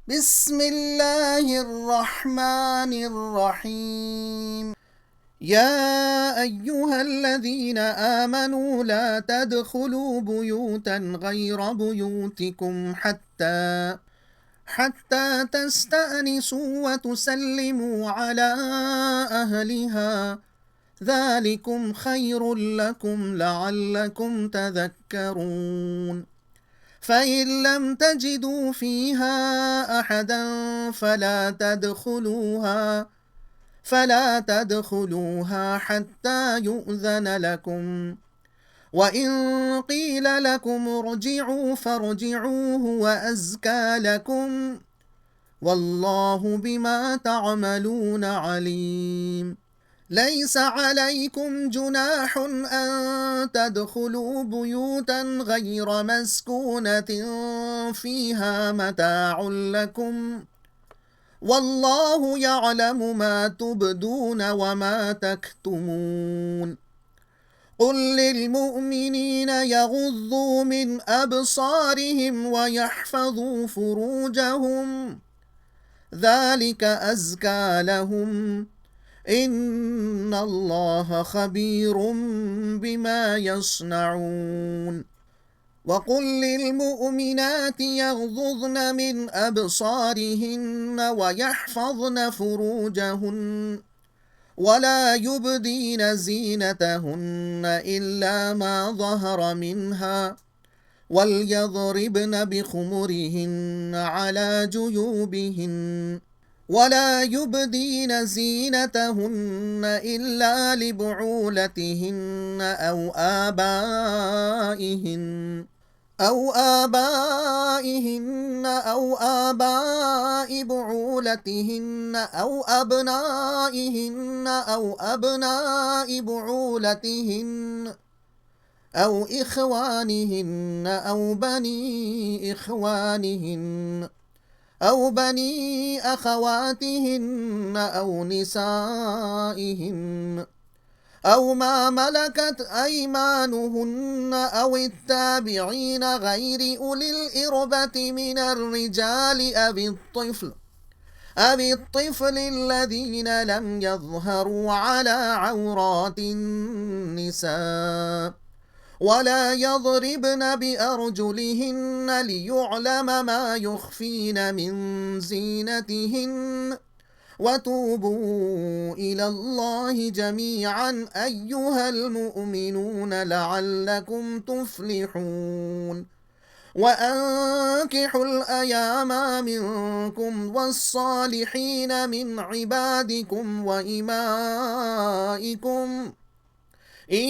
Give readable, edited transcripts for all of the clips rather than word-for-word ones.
बिस्मिल्लाहिर्रहमानिर्रहीम। या अय्युहल्लज़ीना आमनू ला तदखुलू बुयूतन गैर बुयूतिकुम हत्ता तस्तअनिसू व तुसल्लिमू अला अहलिहा ज़ालिकुम खैरुल लकुम लअल्लकुम तज़क्करून। فإن لم تجدوا فيها أحدا فلا تدخلوها حتى يؤذن لكم، وإن قيل لكم ارجعوا فارجعوا هو أزكى لكم، والله بما تعملون عليم. ليس عليكم جناح أن تدخلوا بيوتا غير مسكونة فيها متاع لكم، والله يعلم ما تبدون وما تكتمون. قل للمؤمنين يغضوا من أبصارهم ويحفظوا فروجهم، ذلك أزكى لهم، إن الله خبير بما يصنعون. وقل للمؤمنات يغضضن من أبصارهن ويحفظن فروجهن ولا يبدين زينتهن إلا ما ظهر منها، وليضربن بخمرهن على جيوبهن، ولا يبدين زينتهن إلا لبعولتهن أو آبائهن أو آباء بعولتهن أو أبنائهن أو أبناء بعولتهن أو إخوانهن أو بني إخوانهن أو بني أخواتهن أو نسائهن أو ما ملكت أيمانهن أو التابعين غير أولي الإربة من الرجال أو الطفل الذين لم يظهروا على عورات النساء، ولا يضربن بأرجلهن ليعلم ما يخفين من زينتهن، وتوبوا إلى الله جميعا أيها المؤمنون لعلكم تفلحون. وأنكحوا الأيام منكم والصالحين من عبادكم وإمائكم إن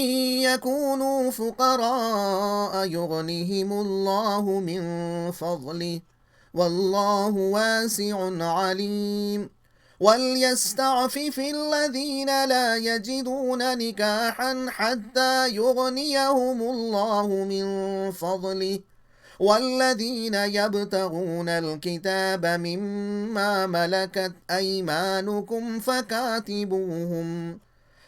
يكونوا فقراء يغنهم الله من فضله، والله واسع عليم. وليستعفف الذين لا يجدون نكاحا حتى يغنيهم الله من فضله، والذين يبتغون الكتاب مما ملكت أيمانكم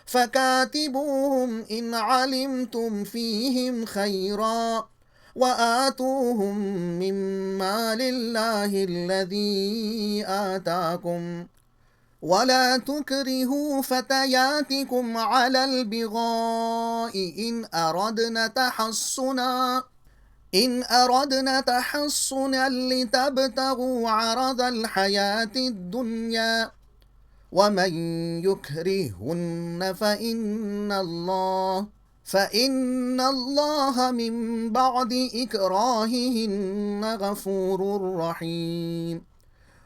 فكاتبوهم إن علمتم فيهم خيرا، وآتوهم مما لله الذي آتاكم، ولا تكرهوا فتياتكم على البغاء إن أردنا تحصنا لتبتغوا عرض الحياة الدنيا، ومن يكرهن فإن الله من بعد إكراههن غفور رحيم.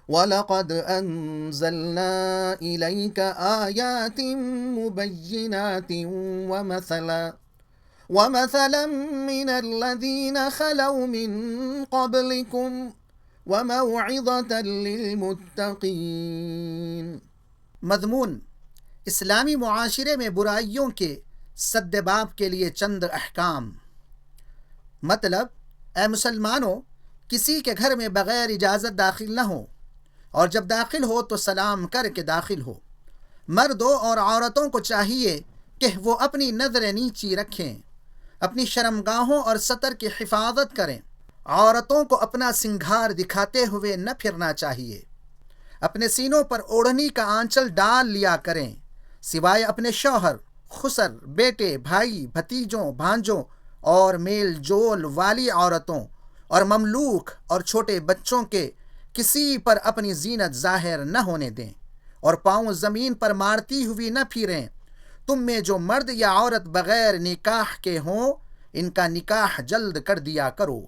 ولقد أنزلنا إليك آيات مبينات ومثلا من الذين خلوا من قبلكم وموعظة للمتقين. मज़मून इस्लामी मुआशरे में बुराइयों के सद्दबाब के लिए चंद अहकाम। मतलब, ए मुसलमानों, किसी के घर में बग़ैर इजाज़त दाखिल न हो, और जब दाखिल हो तो सलाम करके दाखिल हो। मर्दों और औरतों को चाहिए कि वो अपनी नज़र नीची रखें, अपनी शर्मगाहों और सतर की हिफाजत करें, عورتوں کو اپنا سنگھار دکھاتے ہوئے نہ پھرنا چاہیے۔ اپنے سینوں پر اوڑھنی کا آنچل ڈال لیا کریں، سوائے اپنے شوہر، خسر، بیٹے، بھائی، بھتیجوں، بھانجوں اور میل جول والی عورتوں اور مملوک اور چھوٹے بچوں کے کسی پر اپنی زینت ظاہر نہ ہونے دیں، اور پاؤں زمین پر مارتی ہوئی نہ پھریں۔ تم میں جو مرد یا عورت بغیر نکاح کے ہوں، ان کا نکاح جلد کر دیا کرو۔